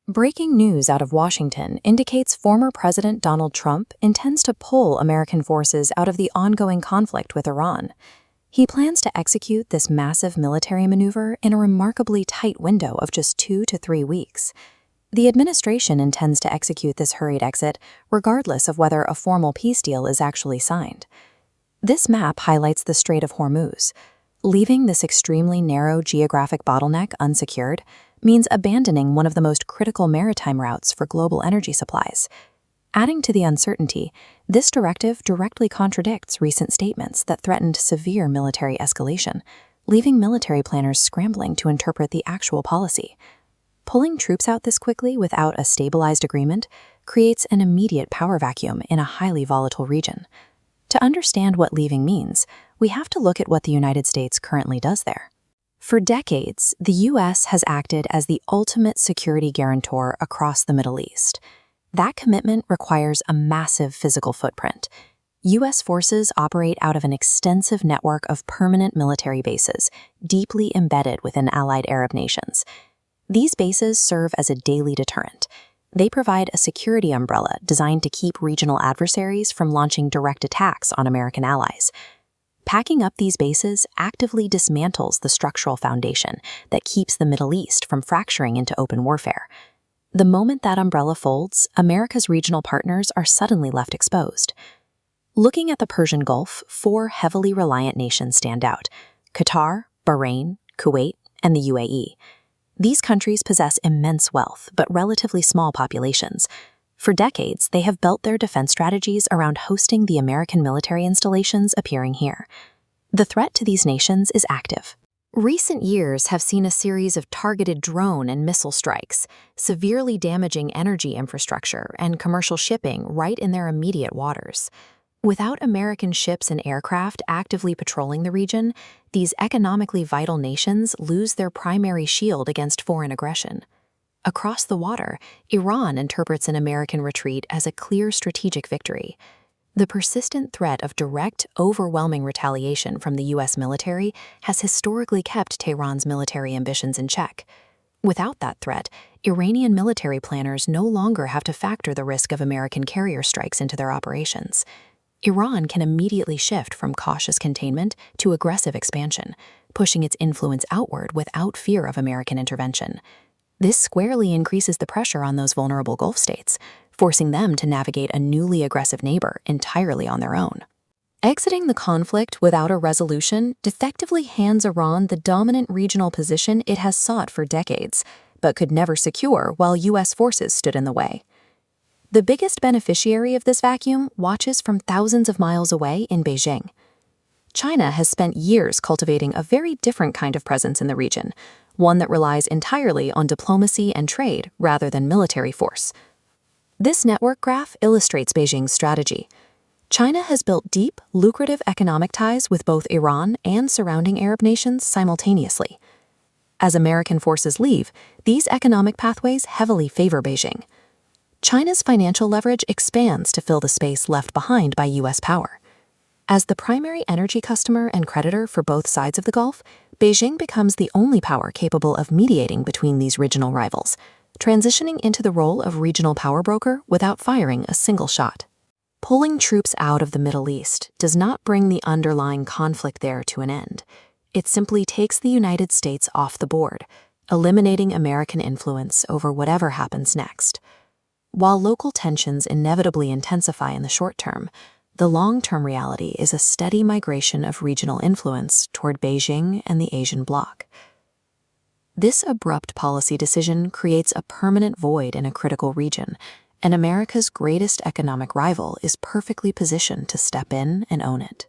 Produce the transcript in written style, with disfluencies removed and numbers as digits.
Breaking news out of Washington indicates former President Donald Trump intends to pull American forces out of the ongoing conflict with Iran. He plans to execute this massive military maneuver in a remarkably tight window of just 2 to 3 weeks. The administration intends to execute this hurried exit regardless of whether a formal peace deal is actually signed. This map highlights the Strait of Hormuz. Leaving this extremely narrow geographic bottleneck unsecured means abandoning one of the most critical maritime routes for global energy supplies. Adding to the uncertainty, this directive directly contradicts recent statements that threatened severe military escalation, leaving military planners scrambling to interpret the actual policy. Pulling troops out this quickly without a stabilized agreement creates an immediate power vacuum in a highly volatile region. To understand what leaving means, we have to look at what the United States currently does there. For decades, the U.S. has acted as the ultimate security guarantor across the Middle East. That commitment requires a massive physical footprint. U.S. forces operate out of an extensive network of permanent military bases, deeply embedded within allied Arab nations. These bases serve as a daily deterrent. They provide a security umbrella designed to keep regional adversaries from launching direct attacks on American allies. Packing up these bases actively dismantles the structural foundation that keeps the Middle East from fracturing into open warfare. The moment that umbrella folds, America's regional partners are suddenly left exposed. Looking at the Persian Gulf, 4 heavily reliant nations stand out: Qatar, Bahrain, Kuwait, and the UAE. These countries possess immense wealth, but relatively small populations. For decades, they have built their defense strategies around hosting the American military installations appearing here. The threat to these nations is active. Recent years have seen a series of targeted drone and missile strikes, severely damaging energy infrastructure and commercial shipping right in their immediate waters. Without American ships and aircraft actively patrolling the region, these economically vital nations lose their primary shield against foreign aggression. Across the water, Iran interprets an American retreat as a clear strategic victory. The persistent threat of direct, overwhelming retaliation from the U.S. military has historically kept Tehran's military ambitions in check. Without that threat, Iranian military planners no longer have to factor the risk of American carrier strikes into their operations. Iran can immediately shift from cautious containment to aggressive expansion, pushing its influence outward without fear of American intervention. This squarely increases the pressure on those vulnerable Gulf states, forcing them to navigate a newly aggressive neighbor entirely on their own. Exiting the conflict without a resolution effectively hands Iran the dominant regional position it has sought for decades, but could never secure while U.S. forces stood in the way. The biggest beneficiary of this vacuum watches from thousands of miles away in Beijing. China has spent years cultivating a very different kind of presence in the region, one that relies entirely on diplomacy and trade rather than military force. This network graph illustrates Beijing's strategy. China has built deep, lucrative economic ties with both Iran and surrounding Arab nations simultaneously. As American forces leave, these economic pathways heavily favor Beijing. China's financial leverage expands to fill the space left behind by U.S. power. As the primary energy customer and creditor for both sides of the Gulf, Beijing becomes the only power capable of mediating between these regional rivals, transitioning into the role of regional power broker without firing a single shot. Pulling troops out of the Middle East does not bring the underlying conflict there to an end. It simply takes the United States off the board, eliminating American influence over whatever happens next. While local tensions inevitably intensify in the short term, the long-term reality is a steady migration of regional influence toward Beijing and the Asian bloc. This abrupt policy decision creates a permanent void in a critical region, and America's greatest economic rival is perfectly positioned to step in and own it.